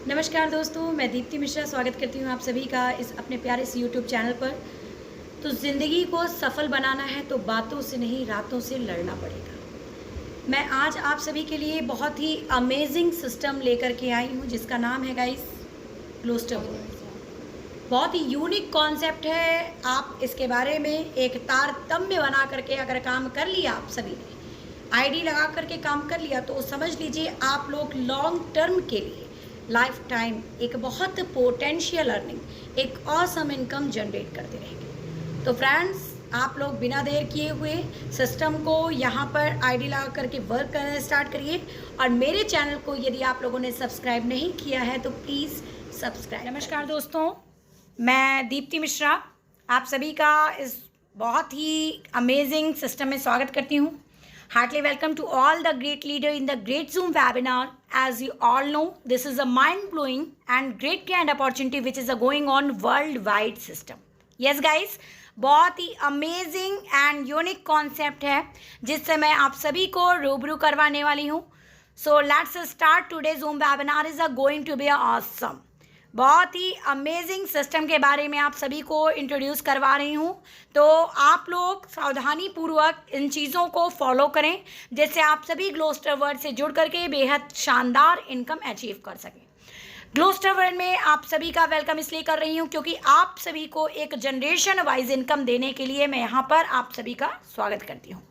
नमस्कार दोस्तों, मैं दीप्ति मिश्रा स्वागत करती हूँ आप सभी का इस अपने प्यारे से यूट्यूब चैनल पर। तो ज़िंदगी को सफल बनाना है तो बातों से नहीं रातों से लड़ना पड़ेगा। मैं आज आप सभी के लिए बहुत ही अमेजिंग सिस्टम लेकर के आई हूँ जिसका नाम है गाइस ग्लोस्टर वर्ड। बहुत ही यूनिक कॉन्सेप्ट है। आप इसके बारे में एक तारतम्य बना करके अगर काम कर लिया, आप सभी ने आईडी लगा करके काम कर लिया, तो समझ लीजिए आप लोग लॉन्ग टर्म के लिए लाइफ टाइम एक बहुत पोटेंशियल अर्निंग, एक ऑसम इनकम जनरेट करते रहेंगे। तो फ्रेंड्स, आप लोग बिना देर किए हुए सिस्टम को यहाँ पर आईडी लगा करके वर्क करना स्टार्ट करिए। और मेरे चैनल को यदि आप लोगों ने सब्सक्राइब नहीं किया है तो प्लीज़ सब्सक्राइब। नमस्कार दोस्तों, मैं दीप्ति मिश्रा आप सभी का इस बहुत ही अमेजिंग सिस्टम में स्वागत करती हूँ। Heartily welcome to all the great leader in the great Zoom webinar. As you all know, this is a mind-blowing and great kind opportunity which is going on worldwide system. Yes guys, बहुत ही amazing and unique concept है जिससे मैं आप सभी को रूबरू करवाने वाली हूँ। So let's start today Zoom webinar is going to be awesome. बहुत ही अमेजिंग सिस्टम के बारे में आप सभी को इंट्रोड्यूस करवा रही हूँ। तो आप लोग सावधानी पूर्वक इन चीज़ों को फॉलो करें जिससे आप सभी ग्लोस्टर वर्ड से जुड़ करके बेहद शानदार इनकम अचीव कर सकें। ग्लोस्टर वर्ड में आप सभी का वेलकम इसलिए कर रही हूँ क्योंकि आप सभी को एक जनरेशन वाइज इनकम देने के लिए मैं यहाँ पर आप सभी का स्वागत करती हूँ।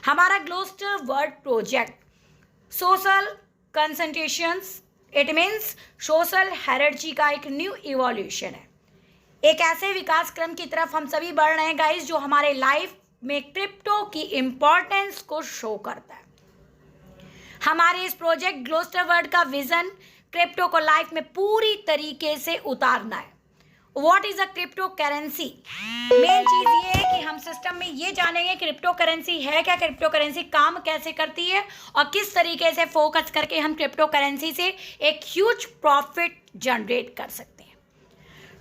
हमारा ग्लोस्टर word project social concentrations, it means social hierarchy का एक न्यू इवोल्यूशन है। एक ऐसे विकास क्रम की तरफ हम सभी बढ़ रहे हैं गाइस जो हमारे लाइफ में क्रिप्टो की इम्पोर्टेंस को शो करता है। हमारे इस प्रोजेक्ट ग्लोस्टर वर्ड का विजन क्रिप्टो को लाइफ में पूरी तरीके से उतारना है। What is a crypto currency? Main चीज ये है कि हम सिस्टम में ये जानेंगे क्रिप्टो करेंसी है क्या, क्रिप्टो करेंसी काम कैसे करती है और किस तरीके से फोकस करके हम क्रिप्टो करेंसी से एक ह्यूज प्रॉफिट जनरेट कर सकते हैं।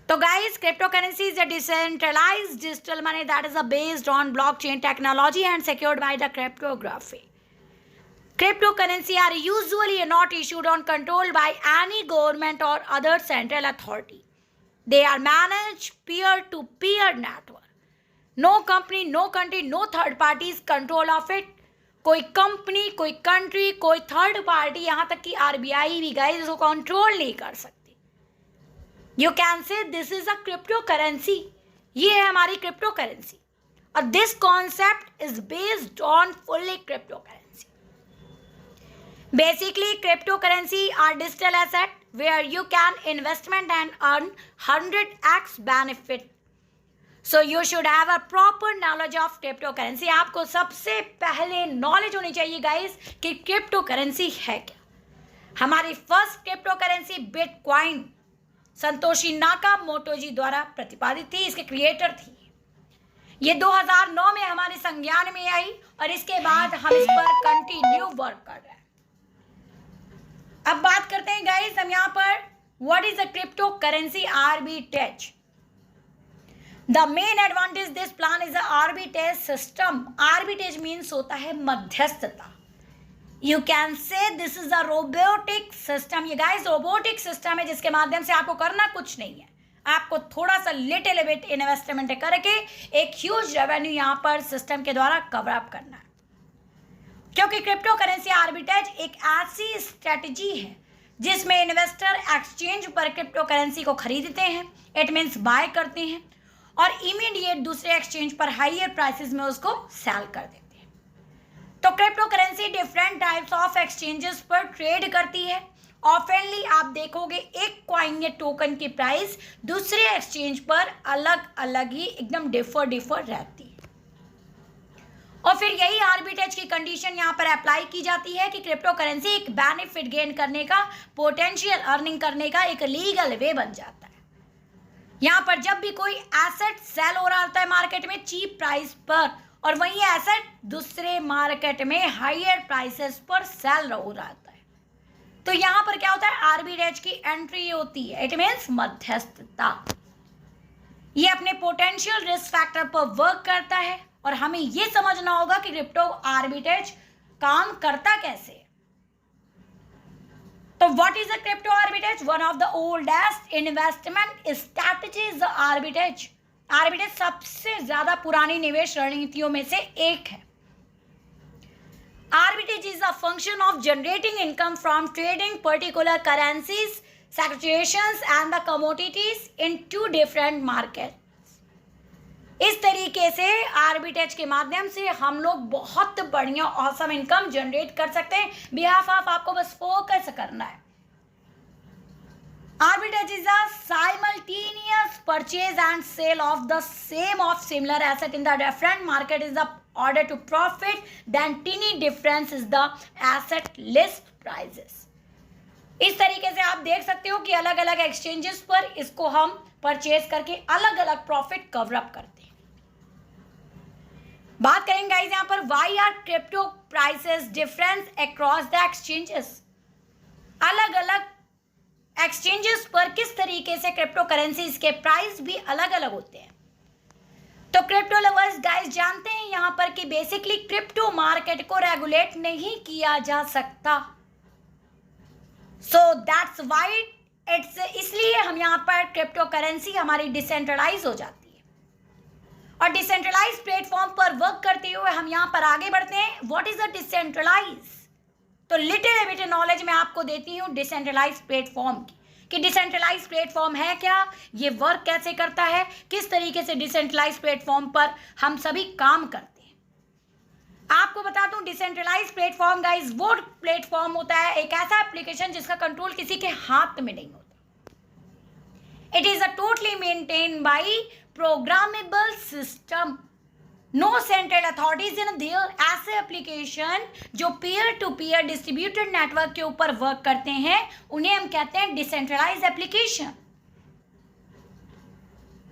तो guys, crypto currency is a decentralized digital money that is based on blockchain technology and secured by the cryptography. Cryptocurrency are usually not issued or controlled by any government or other central authority. They are managed peer-to-peer network. No company, no country, no third parties control of it. कोई company, कोई country, कोई third party, यहाँ तक कि RBI भी guys इसको control नहीं कर सकती। You can say this is a cryptocurrency. ये है हमारी क्रिप्टो करेंसी और this concept is based on fully cryptocurrency. Basically, cryptocurrency are digital asset where you can investment and earn 100x benefit. So you should have a proper knowledge of cryptocurrency. आपको सबसे पहले knowledge होनी चाहिए guys कि crypto currency है क्या। हमारी first cryptocurrency bitcoin Satoshi Nakamoto ji द्वारा प्रतिपादित थी, इसके क्रिएटर थी। ये 2009 में हमारे संज्ञान में आई और इसके बाद हम इस पर कंटिन्यू वर्क कर रहे हैं। अब बात करते हैं गाइस हम यहाँ पर what is a crypto currency arbitrage. The main advantage this plan is arbitrage system. Arbitrage means होता है मध्यस्थता. You can say this is a robotic system. ये गाइस रोबोटिक सिस्टम है जिसके माध्यम से आपको करना कुछ नहीं है, आपको थोड़ा सा लिटिल बिट इन्वेस्टमेंट करके एक ह्यूज रेवेन्यू यहाँ पर सिस्टम के द्वारा कवर अप करना है। क्योंकि क्रिप्टो करेंसी आर्बिट्रेज एक ऐसी स्ट्रेटजी है जिसमें इन्वेस्टर एक्सचेंज पर क्रिप्टो करेंसी को खरीदते हैं, इट मीन्स बाय करते हैं और इमीडिएट दूसरे एक्सचेंज पर हाइयर प्राइसेस में उसको सेल कर देते हैं। तो crypto currency different types of exchanges पर ट्रेड करती है। ऑफनली आप देखोगे एक कॉइन या टोकन की प्राइस दूसरे एक्सचेंज पर अलग अलग ही एकदम डिफर रहती है और फिर यही आर्बिट्रेज की कंडीशन यहाँ पर अप्लाई की जाती है कि क्रिप्टो करेंसी एक बेनिफिट गेन करने का, पोटेंशियल अर्निंग करने का एक लीगल वे बन जाता है। यहाँ पर जब भी कोई एसेट सेल हो रहा होता है मार्केट में चीप प्राइस पर और वही एसेट दूसरे मार्केट में हायर प्राइसेस पर सेल हो रहा होता है, तो यहाँ पर क्या होता है, आर्बिट्रेज की एंट्री होती है, इट मीन्स मध्यस्थता। ये अपने पोटेंशियल रिस्क फैक्टर पर वर्क करता है और हमें ये समझना होगा कि क्रिप्टो आर्बिट्रेज काम करता कैसे। तो what is the crypto arbitrage? One of the oldest investment strategies arbitrage. Arbitrage सबसे ज्यादा पुरानी निवेश रणनीतियों में से एक है। Arbitrage is a function of generating income from trading particular currencies, securities and the commodities in two different markets। इस तरीके से आर्बिट्रेज के माध्यम से हम लोग बहुत बढ़िया ऑसम इनकम जनरेट कर सकते हैं। बिहाफ ऑफ आपको बस फोकस करना है। Arbitrage is a simultaneous purchase and sale of the same of similar asset in the different market is the order to profit then tiny difference is the asset list prices. इस तरीके से आप देख सकते हो कि अलग अलग एक्सचेंजेस पर इसको हम परचेज करके अलग अलग प्रॉफिट कवर अप करते हैं। बात करेंगे गाइस यहां पर why are crypto prices difference across the exchanges. अलग अलग एक्सचेंजेस पर किस तरीके से क्रिप्टो करेंसीज के प्राइस भी अलग अलग होते हैं। तो क्रिप्टो लवर्स गाइस जानते हैं यहां पर कि बेसिकली क्रिप्टो मार्केट को रेगुलेट नहीं किया जा सकता। सो दैट्स वाई इट्स, इसलिए हम यहाँ पर क्रिप्टो करेंसी हमारी डिसेंट्रलाइज हो जाती है और डिसेंट्रलाइज प्लेटफॉर्म पर वर्क करते हुए हम यहाँ पर आगे बढ़ते हैं। What is a decentralize? तो लिटिल बिट नॉलेज मैं आपको देती हूँ डिसेंट्रलाइज प्लेटफॉर्म की कि डिसेंट्रलाइज प्लेटफॉर्म है क्या, ये वर्क कैसे करता है, किस तरीके से डिसेंट्रलाइज प्लेटफॉर्म पर हम सभी काम करते हैं। आपको बता दूं डिसेंट्रलाइज प्लेटफॉर्म गाइस वो प्लेटफॉर्म होता है, एक ऐसा एप्लीकेशन जिसका कंट्रोल किसी के हाथ में नहीं होता। It is a totally maintain by programmable system, no central authorities in there. ऐसे एप्लीकेशन जो peer to peer distributed network के ऊपर वर्क करते हैं उन्हें हम कहते हैं डिसेंट्रलाइज एप्लीकेशन।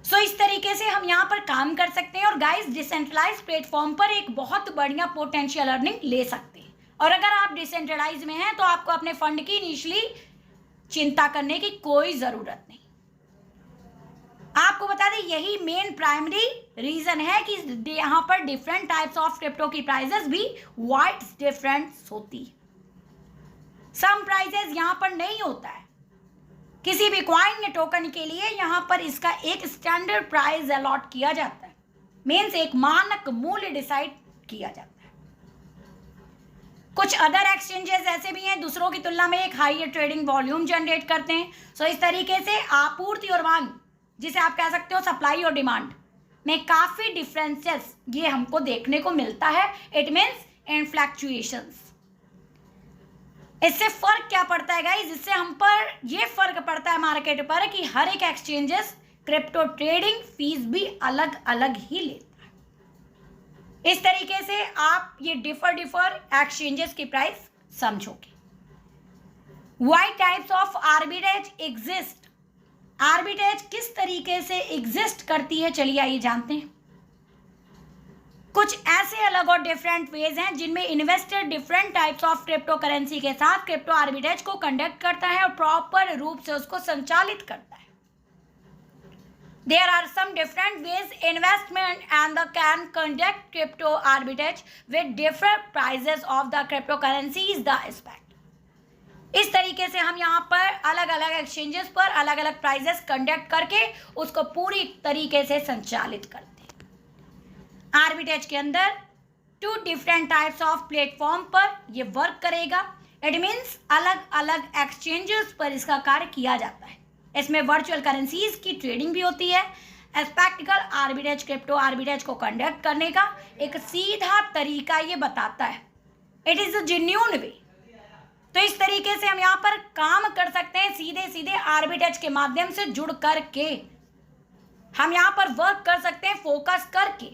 सो इस तरीके से हम यहाँ पर काम कर सकते हैं और गाइस डिसेंट्रलाइज प्लेटफॉर्म पर एक बहुत बढ़िया पोटेंशियल अर्निंग ले सकते हैं। और अगर आप डिसेंट्रलाइज में हैं तो आपको अपने फंड की इनिशियली चिंता करने की कोई जरूरत नहीं। आपको बता दें यही मेन प्राइमरी रीजन है कि यहाँ पर डिफरेंट टाइप्स ऑफ क्रिप्टो की प्राइजेस भी वाइड डिफरेंट होती है। सम प्राइजेस यहाँ पर नहीं होता है। किसी भी कॉइन टोकन के लिए यहाँ पर इसका एक स्टैंडर्ड प्राइस अलॉट किया जाता है, मीन्स एक मानक मूल्य डिसाइड किया जाता है। कुछ अदर एक्सचेंजेस ऐसे भी हैं दूसरों की तुलना में एक हाई ट्रेडिंग वॉल्यूम जनरेट करते हैं। सो इस तरीके से आपूर्ति और मांग, जिसे आप कह सकते हो सप्लाई और डिमांड में काफी डिफरेंसेस ये हमको देखने को मिलता है। It means in fluctuations. इससे फर्क क्या पड़ता है गाइस? इससे हम पर ये फर्क पड़ता है मार्केट पर कि हर एक एक्सचेंजेस क्रिप्टो ट्रेडिंग फीस भी अलग अलग ही लेता है। इस तरीके से आप ये डिफर एक्सचेंजेस की प्राइस समझोगे। Why types of arbitrage exist? Arbitrage किस तरीके से एग्जिस्ट करती है चलिए आइए जानते हैं। कुछ ऐसे अलग और डिफरेंट वेज हैं जिनमें investor different types of crypto currency के साथ क्रिप्टो आर्बिट्रेज को कंडक्ट करता है और प्रॉपर रूप से उसको संचालित करता है। There are some different ways investment and the can conduct crypto arbitrage with different prices of the crypto currencies the aspect. इस तरीके से हम यहाँ पर अलग अलग एक्सचेंजेस पर अलग अलग प्राइजेस कंडक्ट करके उसको पूरी तरीके से संचालित करते हैं। आर्बिट्रेज के अंदर two different types of platform पर ये वर्क करेगा। इट मीन्स अलग अलग एक्सचेंजेस पर इसका कार्य किया जाता है। इसमें वर्चुअल करेंसीज की ट्रेडिंग भी होती है। प्रैक्टिकल आर्बिट्रेज क्रिप्टो आर्बिट्रेज को कंडक्ट करने का एक सीधा तरीका ये बताता है। इट इज अ जेन्युइन वे। तो इस तरीके से हम यहाँ पर काम कर सकते हैं सीधे सीधे आर्बिट्रेज के माध्यम से जुड़ करके हम यहाँ पर वर्क कर सकते हैं फोकस करके।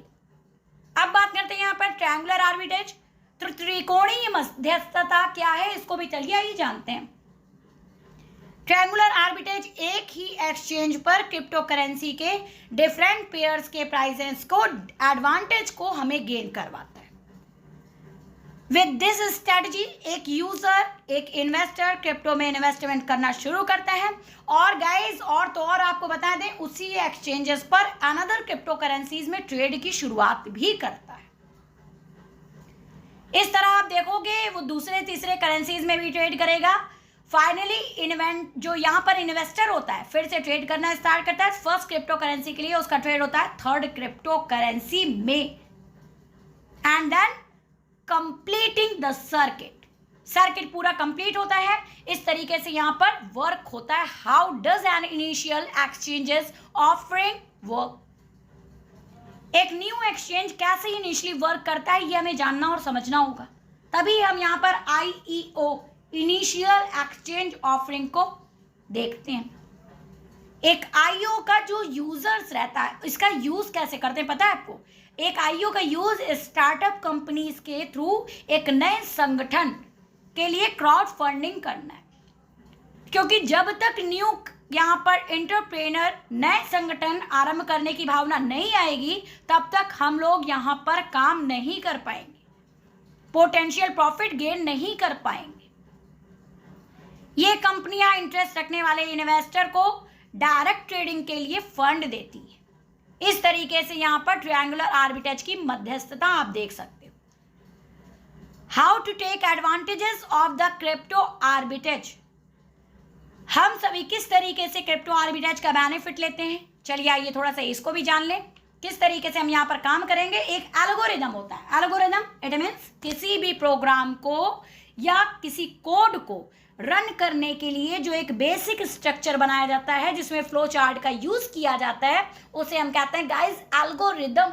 अब बात करते हैं यहाँ पर ट्रायंगुलर आर्बिट्रेज। तो त्रिकोणीय मध्यस्थता क्या है इसको भी चलिए आइए जानते हैं। ट्रायंगुलर आर्बिट्रेज एक ही एक्सचेंज पर क्रिप्टो करेंसी के डिफरेंट पेयर्स के प्राइसेस को एडवांटेज को हमें गेन करवाता है। विद दिस स्ट्रेटजी एक यूजर एक इन्वेस्टर क्रिप्टो में इन्वेस्टमेंट करना शुरू करता है और गाइस और तो और आपको बता दें उसी एक्सचेंजेस पर अनदर क्रिप्टो करेंसीज में ट्रेड की शुरुआत भी करता है। इस तरह आप देखोगे वो दूसरे तीसरे करेंसीज में भी ट्रेड करेगा। फाइनली इन्वेंट जो यहाँ पर इन्वेस्टर होता है फिर से ट्रेड करना स्टार्ट करता है फर्स्ट क्रिप्टो करेंसी के लिए, उसका ट्रेड होता है थर्ड क्रिप्टो करेंसी में, and then completing the circuit पूरा कंप्लीट होता है। इस तरीके से यहाँ पर वर्क होता है। How does an initial exchanges offering work, एक न्यू एक्सचेंज कैसे इनिशियली वर्क करता है ये हमें जानना और समझना होगा, तभी हम यहाँ पर IEO इनिशियल एक्सचेंज ऑफरिंग को देखते हैं। एक IEO का जो यूजर्स रहता है इसका यूज कैसे करते हैं पता है आपको? एक IEO का यूज स्टार्टअप कंपनीज के थ्रू एक नए संगठन के लिए क्राउड फंडिंग करना है, क्योंकि जब तक न्यू यहाँ पर एंटरप्रेनर नए संगठन आरंभ करने की भावना नहीं आएगी तब तक हम लोग यहाँ पर काम नहीं कर पाएंगे, पोटेंशियल प्रॉफिट गेन नहीं कर पाएंगे। ये कंपनियां इंटरेस्ट रखने वाले इन्वेस्टर को डायरेक्ट ट्रेडिंग के लिए फंड देती है। इस तरीके से यहाँ पर ट्रायंगुलर आर्बिट्रेज की मध्यस्थता आप देख सकते हो। How to take advantages of the crypto arbitrage, हम सभी किस तरीके से क्रिप्टो आर्बिट्रेज का बेनिफिट लेते हैं, चलिए आइए थोड़ा सा इसको भी जान लें किस तरीके से हम यहाँ पर काम करेंगे। एक एल्गोरिदम होता है, एल्गोरिदम इट मीन्स किसी भी प्रोग्राम को या किसी कोड को रन करने के लिए जो एक बेसिक स्ट्रक्चर बनाया जाता है जिसमें फ्लो चार्ट का यूज किया जाता है उसे हम कहते हैं गाइस एल्गोरिदम।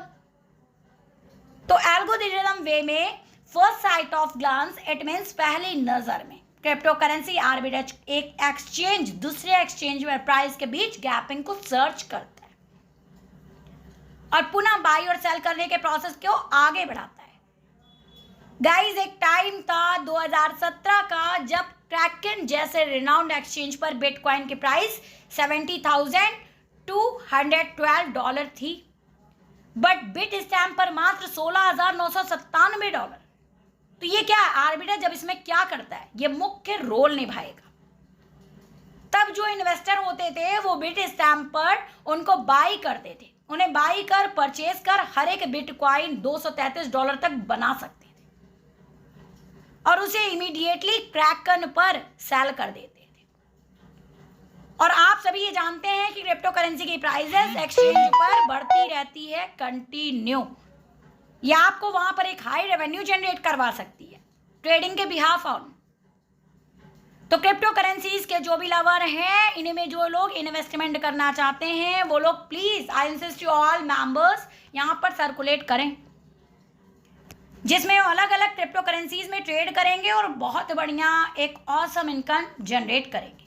तो एल्गोरिदम वे में first sight of glance it means पहली नजर में क्रिप्टो करेंसी आर्बिट्रेज एक एक्सचेंज दूसरे एक्सचेंज में प्राइस के बीच गैपिंग को सर्च करता है और पुनः बाई और सेल करने के प्रोसेस को आगे बढ़ाता है। गाइस एक टाइम था 2017 का जब क्रैकन जैसे रिनाउंड एक्सचेंज पर बिटकॉइन की प्राइस $70,212 थी, बट बिट स्टैम्प पर मात्र $16,997। तो ये क्या है आर्बिट्रेज, जब इसमें क्या करता है, ये मुख्य रोल निभाएगा। तब जो इन्वेस्टर होते थे वो बिट स्टैम्प पर उनको बाई करते थे, उन्हें बाई कर परचेज कर हर एक बिटकॉइन $233 तक बना सकते थे और उसे इमीडिएटली क्रैकन पर सेल कर देते थे। और आप सभी ये जानते हैं कि क्रिप्टो करेंसी की प्राइसेस एक्सचेंज पर बढ़ती रहती है कंटिन्यू, या आपको वहां पर एक हाई रेवेन्यू जनरेट करवा सकती है ट्रेडिंग के बिहाफ ऑन। तो क्रिप्टो करेंसीज के जो भी लवर हैं, इनमें जो लोग इन्वेस्टमेंट करना चाहते हैं वो लोग please I insist to all members यहाँ पर सर्कुलेट करें, जिसमें वो अलग अलग क्रिप्टो करेंसीज में ट्रेड करेंगे और बहुत बढ़िया एक ऑसम इनकम जनरेट करेंगे।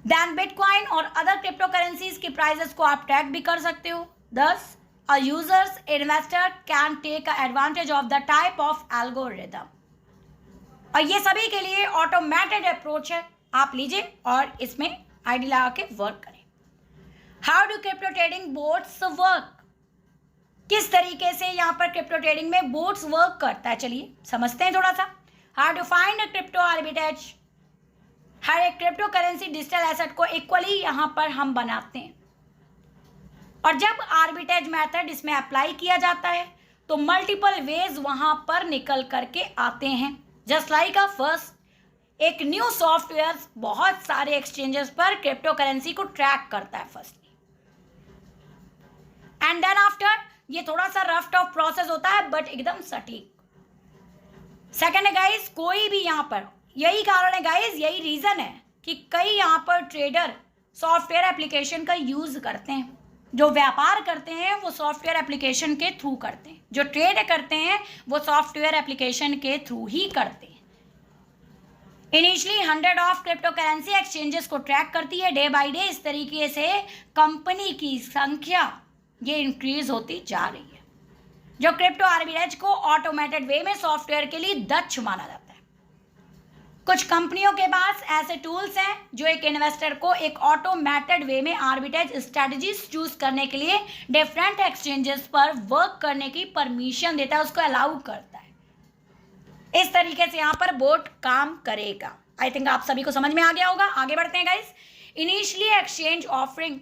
देन बिटकॉइन और अदर क्रिप्टो करेंसीज की प्राइसेस को आप ट्रैक भी कर सकते हो। Thus a users investor can take advantage of the type of algorithm, और ये सभी के लिए ऑटोमेटेड अप्रोच है, आप लीजिए और इसमें आईडी लगा के वर्क करें। How do crypto trading bots work, किस तरीके से यहाँ पर क्रिप्टो ट्रेडिंग में बोट्स वर्क करता है, चलिए समझते हैं थोड़ा सा। How to find a crypto arbitrage, हर एक क्रिप्टो करेंसी डिजिटल एसेट को इक्वली यहाँ पर हम बनाते हैं, और जब आर्बिट्रेज मेथड इसमें अप्लाई किया जाता है तो मल्टीपल वेज वहां पर निकल करके आते हैं। जस्ट लाइक अ फर्स्ट एक न्यू सॉफ्टवेयर बहुत सारे एक्सचेंजेस पर क्रिप्टो करेंसी को ट्रैक करता है फर्स्टली, एंड देन आफ्टर ये थोड़ा सा रफ टफ प्रोसेस होता है बट एकदम सटीक। सेकंड है गाइस, कोई भी यहाँ पर यही कारण है गाइस, यही रीजन है कि कई यहाँ पर ट्रेडर सॉफ्टवेयर एप्लीकेशन का यूज करते हैं। जो व्यापार करते हैं वो सॉफ्टवेयर एप्लीकेशन के थ्रू करते हैं, जो ट्रेड करते हैं वो सॉफ्टवेयर एप्लीकेशन के थ्रू ही करते हैं। Initially 100 of crypto currency exchanges को ट्रैक करती है डे बाय डे। इस तरीके से कंपनी की संख्या ये इंक्रीज होती जा रही है, जो क्रिप्टो आर्बिट्रेज को ऑटोमेटेड वे में सॉफ्टवेयर के लिए दक्ष माना जाता है। कुछ कंपनियों के पास ऐसे टूल्स हैं जो एक इन्वेस्टर को एक ऑटोमेटेड वे में आर्बिट्रेज स्ट्रेटजीज चूज करने के लिए डिफरेंट एक्सचेंजेस पर वर्क करने की परमिशन देता है, उसको अलाउ करता है। इस तरीके से यहाँ पर बोट काम करेगा। आई थिंक आप सभी को समझ में आ गया होगा। आगे बढ़ते हैं guys. Initially exchange offering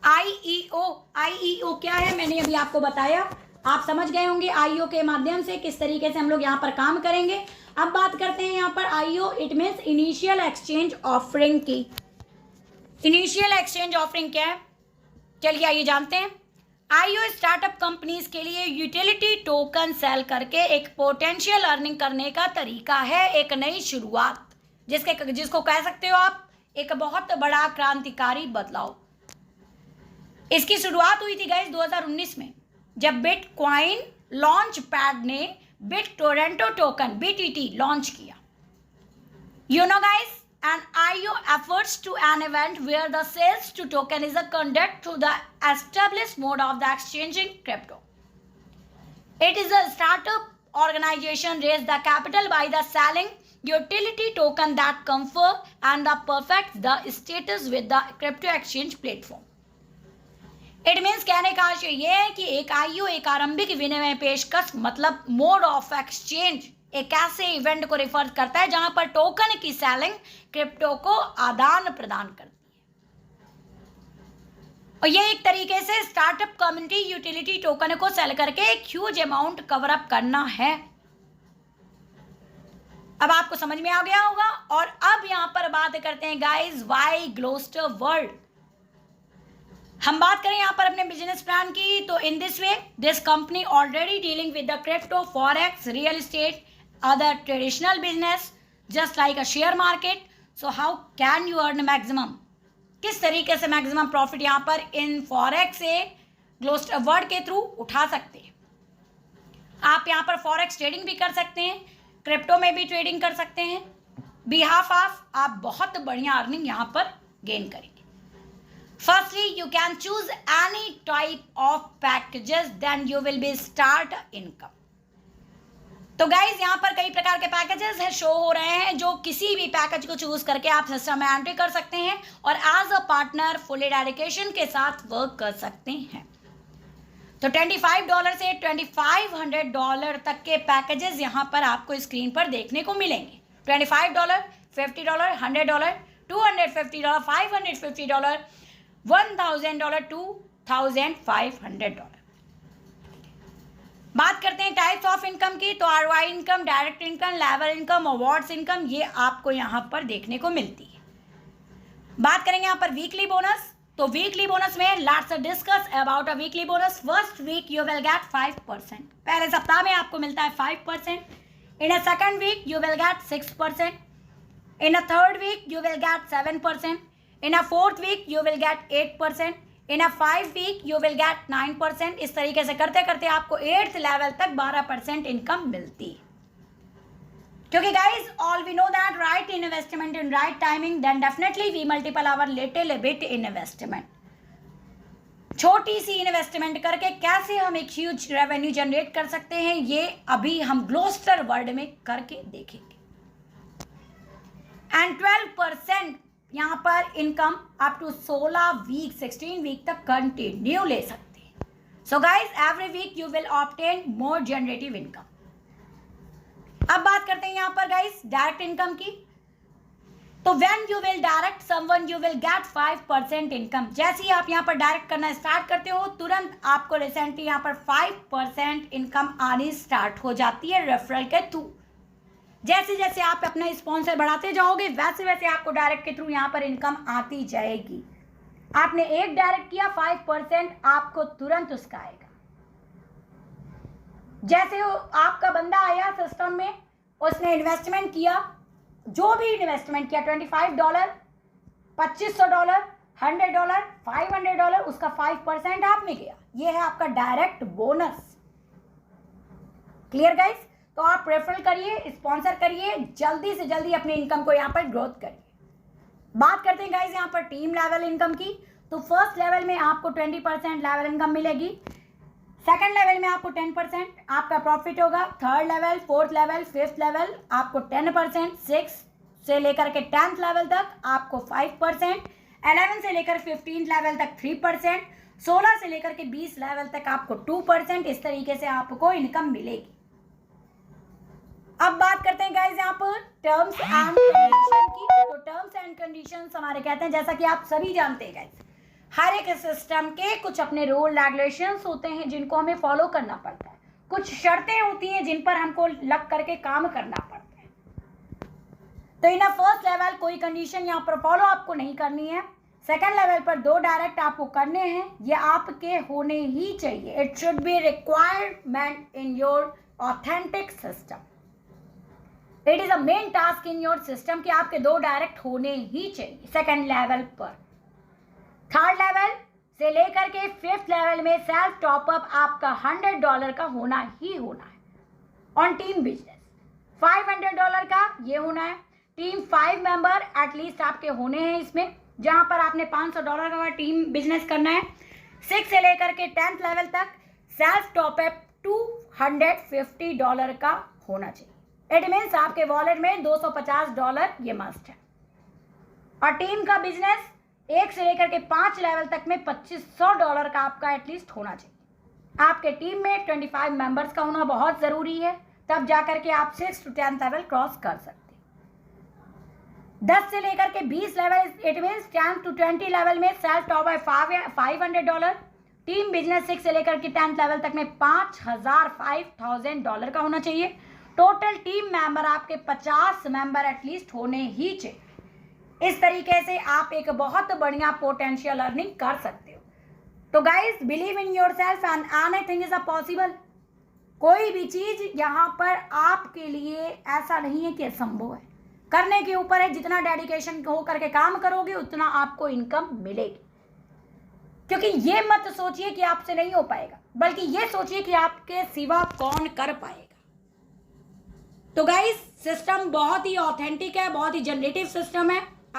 IEO क्या है मैंने अभी आपको बताया, आप समझ गए होंगे IEO के माध्यम से किस तरीके से हम लोग यहाँ पर काम करेंगे। अब बात करते हैं यहाँ पर IO, it means initial exchange offering की। इनिशियल एक्सचेंज ऑफरिंग क्या है, चलिए आइए जानते हैं। आईओ स्टार्टअप कंपनीज के लिए यूटिलिटी टोकन सेल करके एक पोटेंशियल अर्निंग करने का तरीका है, एक नई शुरुआत, जिसको कह सकते हो आप एक बहुत बड़ा क्रांतिकारी बदलाव। इसकी शुरुआत हुई थी गाइस 2019 में, जब बिटकॉइन लॉन्च पैड ने बिटटोरेंटो टोकन BTT लॉन्च किया। You know guys, an IO efforts to an event where the sales to token is a conduct through the established mode of the exchanging crypto. It is a startup organization raised the capital by the selling utility token that confer and the perfect the status with the crypto exchange platform. It means कहने का आशय यह है कि एक IO एक आरंभिक विनिमय पेशकश मतलब मोड ऑफ एक्सचेंज एक ऐसे इवेंट को रिफर करता है जहां पर टोकन की सेलिंग क्रिप्टो को आदान प्रदान करती है, और यह एक तरीके से स्टार्टअप कम्युनिटी यूटिलिटी टोकन को सेल करके एक ह्यूज अमाउंट कवर अप करना है। अब आपको समझ में आ गया होगा। और अब यहां पर बात करते हैं गाइस वाई ग्लोस्टर वर्ल्ड। हम बात करें यहाँ पर अपने बिजनेस प्लान की, तो in this way this company already dealing with the crypto, forex, real estate, other traditional business just like a share market. So how can you earn maximum, किस तरीके से मैक्सिमम प्रॉफिट यहाँ पर इन forex से Gloster world के through उठा सकते हैं। आप यहाँ पर फॉरेक्स ट्रेडिंग भी कर सकते हैं, क्रिप्टो में भी ट्रेडिंग कर सकते हैं, बिहाफ ऑफ आप बहुत बढ़िया अर्निंग यहाँ पर गेन करेंगे। Firstly, you can choose any type of packages, then you will be start income. तो गाइज यहाँ पर कई प्रकार के पैकेजेस हैं शो हो रहे हैं, जो किसी भी पैकेज को चूज करके आप सिस्टम में एंट्री कर सकते हैं और as a partner fully dedication के साथ वर्क कर सकते हैं। तो $25 से $2500 तक के पैकेजेस यहाँ पर आपको स्क्रीन पर देखने को मिलेंगे। $25, $50, $100, $250, $550, $1000, $2500। बात करते हैं टाइप्स ऑफ इनकम की, तो ROI income, direct income, level income, awards income, ये आपको यहाँ पर देखने को मिलती है। बात करेंगे यहाँ पर वीकली बोनस, तो वीकली बोनस में let's discuss about a weekly bonus. First week you will get 5%, पहले सप्ताह में आपको मिलता है 5%। In a second week you will get 6%, in a third week you will get 7%, in a fourth week you will get 8%, in a 5 week you will get 9%। इस तरीके से करते करते आपको 8th लेवल तक 12% इनकम मिलती है। क्योंकि guys all we know that right investment in right timing then definitely we multiple our little bit investment. छोटी सी इन्वेस्टमेंट करके कैसे हम एक ह्यूज रेवेन्यू जनरेट कर सकते हैं, ये अभी हम ग्लोस्टर वर्ल्ड में करके देखेंगे। एंड 12% यहाँ पर income up to 16 week 16 week तक कंटिन्यू ले सकते हैं। So guys every week you will obtain more generative income. अब बात करते हैं यहाँ पर गाइज डायरेक्ट इनकम की, तो when you will direct someone you will get 5% income. जैसे ही आप यहाँ पर डायरेक्ट करना स्टार्ट करते हो, तुरंत आपको रिसेंटली यहाँ पर 5% इनकम आनी स्टार्ट हो जाती है रेफरल के थ्रू। जैसे जैसे आप अपना स्पॉन्सर बढ़ाते जाओगे वैसे वैसे आपको डायरेक्ट के थ्रू यहाँ पर इनकम आती जाएगी। आपने एक डायरेक्ट किया 5% आपको तुरंत उसका आएगा। जैसे आपका बंदा आया सिस्टम में, उसने इन्वेस्टमेंट किया, जो भी इन्वेस्टमेंट किया $25, $2500, $100, $500, उसका 5% आप में गया। ये है आपका डायरेक्ट बोनस। Clear guys? तो आप रेफरल करिए, स्पॉन्सर करिए, जल्दी से जल्दी अपनी इनकम को यहाँ पर ग्रोथ करिए। बात करते हैं गाइस यहाँ पर टीम लेवल इनकम की, तो फर्स्ट लेवल में आपको 20% लेवल इनकम मिलेगी, सेकंड लेवल में आपको 10% आपका प्रॉफिट होगा, third level, fourth level, fifth level आपको 10%, 6 से लेकर के 10th लेवल तक आपको 5%, 11 से लेकर 15th लेवल तक 3%, 16 से लेकर के 20 लेवल तक आपको 2%। इस तरीके से आपको इनकम मिलेगी। अब बात करते हैं गाइस यहाँ पर टर्म्स एंड कंडीशन की, तो टर्म्स एंड कंडीशंस हमारे कहते हैं, जैसा कि आप सभी जानते हैं गाइस, हर एक सिस्टम के कुछ अपने रूल रेगुलेशंस होते हैं जिनको हमें फॉलो करना पड़ता है, कुछ शर्तें होती हैं जिन पर हमको लग करके काम करना पड़ता है। तो इन फर्स्ट लेवल कोई कंडीशन यहाँ पर फॉलो आपको नहीं करनी है। सेकेंड लेवल पर 2 डायरेक्ट आपको करने हैं, ये आपके होने ही चाहिए। It should be requirement in your authentic system. It is a main task in your system कि आपके 2 डायरेक्ट होने ही चाहिए सेकेंड लेवल पर। थर्ड लेवल से लेकर के 5th लेवल में सेल्फ टॉपअप आपका $100 का होना ही होना है ऑन टीम बिजनेस। $500 का ये होना है। टीम 5 मेंबर एटलीस्ट आपके होने हैं इसमें, जहां पर आपने $500 का टीम बिजनेस करना है। 6 से लेकर के 10th लेवल तक सेल्फ टॉपअप $250 का होना चाहिए। इट मीन्स आपके वॉलेट में $250 ये मस्ट है। और टीम का बिजनेस 1 से लेकर के 5 लेवल तक में $2500 का आपका एटलीस्ट होना चाहिए। आपके टीम में 25 मेंबर्स का होना बहुत ज़रूरी है, तब जाकर के आप 6 to 10th लेवल क्रॉस कर सकते हैं। 10 से लेकर के 20 level it means 10 to 20 level में सेल्फ टॉप है $500। टीम बिजनेस 6 से लेकर के 10th लेवल तक में $5000 का होना चाहिए। टोटल टीम मेंबर आपके 50 मेंबर एटलीस्ट होने ही चाहिए। इस तरीके से आप एक बहुत बढ़िया पोटेंशियल अर्निंग कर सकते हो। तो guys believe in your self and anything is a possible. कोई भी चीज यहाँ पर आपके लिए ऐसा नहीं है कि असंभव है, करने के ऊपर है। जितना डेडिकेशन हो करके काम करोगे उतना आपको इनकम मिलेगी। क्योंकि ये मत सोचिए कि आपसे नहीं हो पाएगा, बल्कि ये सोचिए कि आपके सिवा कौन कर पाएगा। तो गाइस सिस्टम बहुत ही ऑथेंटिक है, बहुत ही जनरेटिव सिस्टम है।